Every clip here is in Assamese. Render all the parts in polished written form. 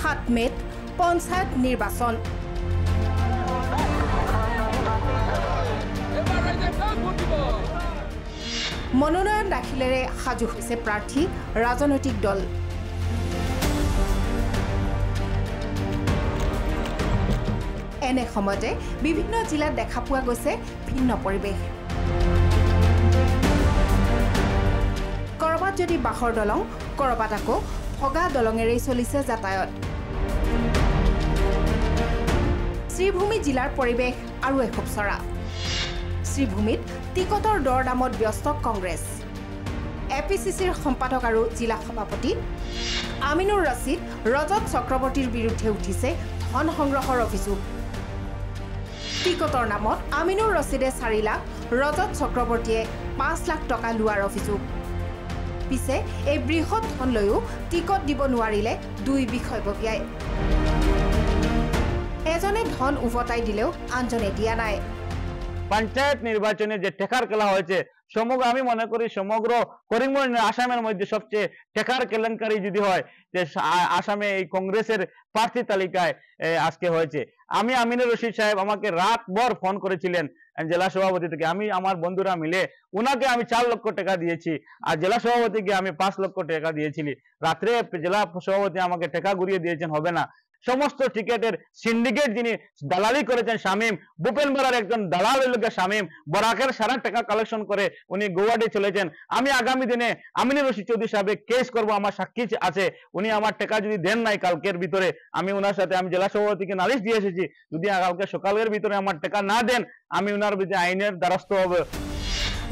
7 মে'ত পঞ্চায়ত নিৰ্বাচন। মনোনয়ন দাখিলেৰে সাজু হৈছে প্ৰাৰ্থী ৰাজনৈতিক দল। এনে সময়তে বিভিন্ন জিলাত দেখা পোৱা গৈছে ভিন্ন পৰিৱেশ। কৰবাত যদি বাঁহৰ দলং, কৰবাত আকৌ ভগা দলঙেৰেই চলিছে যাতায়াত। শ্ৰীভূমি জিলাৰ পৰিৱেশ আৰু এখোপচৰা। শ্ৰীভূমিত টিকটৰ দৰ দামত ব্যস্ত কংগ্ৰেছ। এপিচিচিৰ সম্পাদক আৰু জিলা সভাপতি আমিনুৰ ৰছিদ ৰজত চক্ৰৱৰ্তীৰ বিৰুদ্ধে উঠিছে ধন সংগ্ৰহৰ অভিযোগ। টিকটৰ নামত আমিনুৰ ৰছিদে 4 লাখ, ৰজত চক্ৰৱৰ্তীয়ে 5 লাখ টকা লোৱাৰ অভিযোগ। পিছে এই বৃহৎ ধন লৈও টিকট দিব নোৱাৰিলে দুই বিষয়ববীয়াই। এজনে ধন উভতাই দিলেও আনজনে দিয়া নাই। পঞ্চায়েত নির্বাচনে যে টেকার খেলা হয়েছে সমগ্র আমি মনে করি সমগ্র করিমগঞ্জ আসামের মধ্যে সবচেয়ে টেকার কেলেঙ্কারি যদি হয় যে আসামে এই কংগ্রেসের প্রার্থী তালিকায় আজকে হয়েছে। আমি আমিনুর রশিদ সাহেব আমাকে রাতভর ফোন করেছিলেন জেলা সভাপতি থেকে, আমি আমার বন্ধুরা মিলে ওনাকে আমি 4 লক্ষ টাকা দিয়েছি আর জেলা সভাপতিকে আমি 5 লক্ষ টাকা দিয়েছিলি। রাত্রে জেলা সভাপতি আমাকে টাকা ঘুরিয়ে দিয়েছেন হবে না। সমস্ত টিকেটের সিন্ডিকেট যিনি দালালি করেছেন শামীম, ভূপেন বরার একজন দালাল লোকের শামীম, বরাকের সারা টাকা কালেকশন করে উনি গৌহাটি চলেছেন। আমি আগামী দিনে আমিনুর রশিদ চৌধুরী সাহেব কেস করব, আমার সাক্ষী আছে। উনি আমার টাকা যদি দেন নাই কালকের ভিতরে আমি ওনার সাথে আমি জেলা সভাপতিকে নালিশ দিয়ে এসেছি, যদি কালকে সকালের ভিতরে আমার টাকা না দেন আমি ওনার বিরুদ্ধে আইনের দ্বারস্থ হব।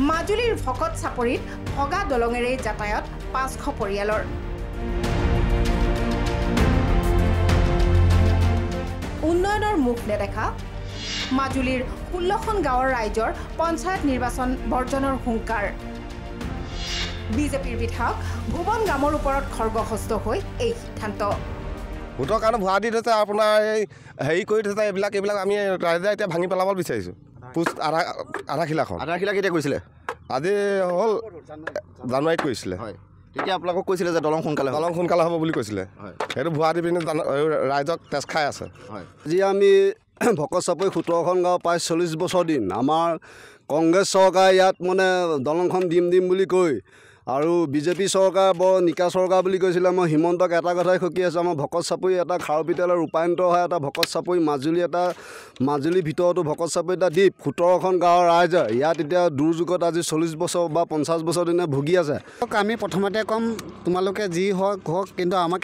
মাজুলীৰ ভকত চাপৰিত ভগা দলঙেৰে যাতায়াত 500 পৰিয়ালৰ। উন্নয়নৰ মুখ নেদেখা মাজুলীৰ 16খন গাঁৱৰ ৰাইজৰ পঞ্চায়ত নিৰ্বাচন বৰ্জনৰ হুংকাৰ। বিজেপিৰ বিধায়ক ভুৱন গামৰ ওপৰত খৰ্গহস্ত হৈ এই সিদ্ধান্ত। ভোটৰ কাৰণে ভুৱা দি থৈছে, আপোনাৰ এই হেৰি কৰি থৈছে, এইবিলাক আমি ৰাইজে এতিয়া ভাঙি পেলাব বিচাৰিছোঁ। পোষ্ট আধাখিলাখন কেতিয়া কৈছিলে? আজি হ'ল জানুৱাৰীত কৈছিলে। হয়, তেতিয়া আপোনালোকক কৈছিলে যে দলং সোনকালে হ'ব বুলি কৈছিলে। সেইটো ভুৱা দি পিনে ৰাইজক তেজ খাই আছে। আজি আমি ভকত চাপৰি 17খন গাঁও প্ৰায় 40 বছৰ দিন আমাৰ কংগ্ৰেছ চৰকাৰে ইয়াত মানে দলংখন দিম বুলি কৈ আৰু বিজেপি চৰকাৰ বৰ নিকা চৰকাৰ বুলি কৈছিলে। মই হিমন্তক এটা কথাই সকি আছোঁ, আমাৰ ভকত চাপৰি এটা খাৰুপিতেলৰ ৰূপান্তৰ হয়, এটা ভকত চাপৰি মাজুলীৰ ভিতৰতো ভকত চাপৰি এটা দ্বীপ। 17খন গাঁৱৰ ৰাইজে ইয়াত এতিয়া দুৰ্যোগত আজি 40 বছৰ বা 50 বছৰ দিনে ভুগি আছে। আমি প্ৰথমতে ক'ম তোমালোকে যি হওক কিন্তু আমাক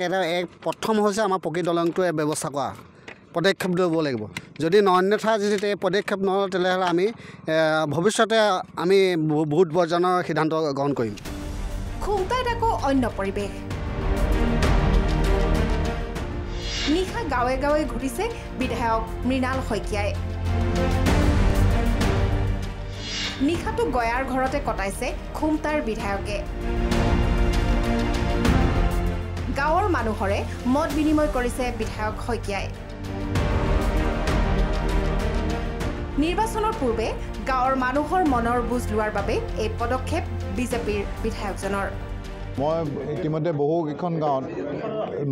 প্ৰথম হৈছে আমাৰ পকী দলংটোৱে ব্যৱস্থা কৰা পদক্ষেপ ল'ব লাগিব। যদি অন্যথা যদি পদক্ষেপ নলওঁ তেনেহ'লে আমি ভৱিষ্যতে আমি ভোট বৰ্জনৰ সিদ্ধান্ত গ্ৰহণ কৰিম। খুমটাইত আকৌ অন্য পৰিৱেশ। নিশা গাঁৱে গাঁৱে ঘূৰিছে বিধায়ক মৃণাল শইকীয়াই। নিশাটো গয়াৰ ঘৰতে কটাইছে খুমটাইৰ বিধায়কে। গাঁৱৰ মানুহৰে মত বিনিময় কৰিছে বিধায়ক শইকীয়াই। নিৰ্বাচনৰ পূৰ্বে গাঁৱৰ মানুহৰ মনৰ বুজ লোৱাৰ বাবে এই পদক্ষেপ বিজেপিৰ বিধায়কজনৰ। মই ইতিমধ্যে বহুকেইখন গাঁৱত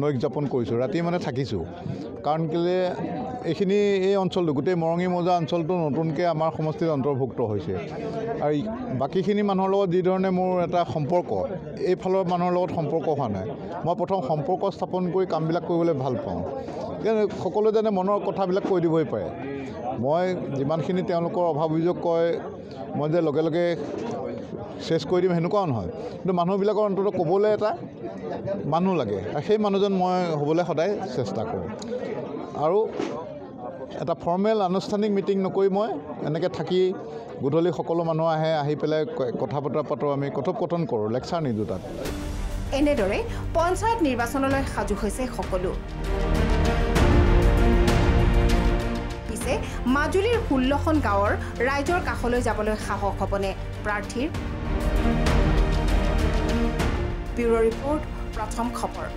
নৈক যাপন কৰিছোঁ, ৰাতি মানে থাকিছোঁ। কাৰণ কেলৈ এই অঞ্চলটো গোটেই মৰঙী মৌজা অঞ্চলটো নতুনকৈ আমাৰ সমষ্টিত অন্তৰ্ভুক্ত হৈছে আৰু বাকীখিনি মানুহৰ লগত যিধৰণে মোৰ এটা সম্পৰ্ক, এইফালৰ মানুহৰ লগত সম্পৰ্ক হোৱা নাই। মই প্ৰথম সম্পৰ্ক স্থাপন কৰি কামবিলাক কৰিবলৈ ভাল পাওঁ। সকলোৱে যেনে মনৰ কথাবিলাক কৈ দিবই পাৰে। মই যিমানখিনি তেওঁলোকৰ অভাৱ অভিযোগ কয় মই যে লগে লগে চেছ কৰি দিম সেনেকুৱাও নহয়, কিন্তু মানুহবিলাকৰ অন্ততঃ ক'বলৈ এটা মানুহ লাগে আৰু সেই মানুহজন মই হ'বলৈ সদায় চেষ্টা কৰোঁ। আৰু এটা ফৰ্মেল আনুষ্ঠানিক মিটিং নকৰি মই এনেকৈ থাকি গধূলি সকলো মানুহ আহি পেলাই কথা বতৰা পাতোঁ, আমি কথোপকথন কৰোঁ, লেকচাৰ নিদিওঁ তাত। এনেদৰে পঞ্চায়ত নিৰ্বাচনলৈ সাজু হৈছে সকলো। পিছে মাজুলীৰ 16খন গাঁৱৰ ৰাইজৰ কাষলৈ যাবলৈ সাহস হ'বনে প্ৰাৰ্থীৰ? ব্যুৰ' ৰিপৰ্ট, প্ৰথম খবৰ।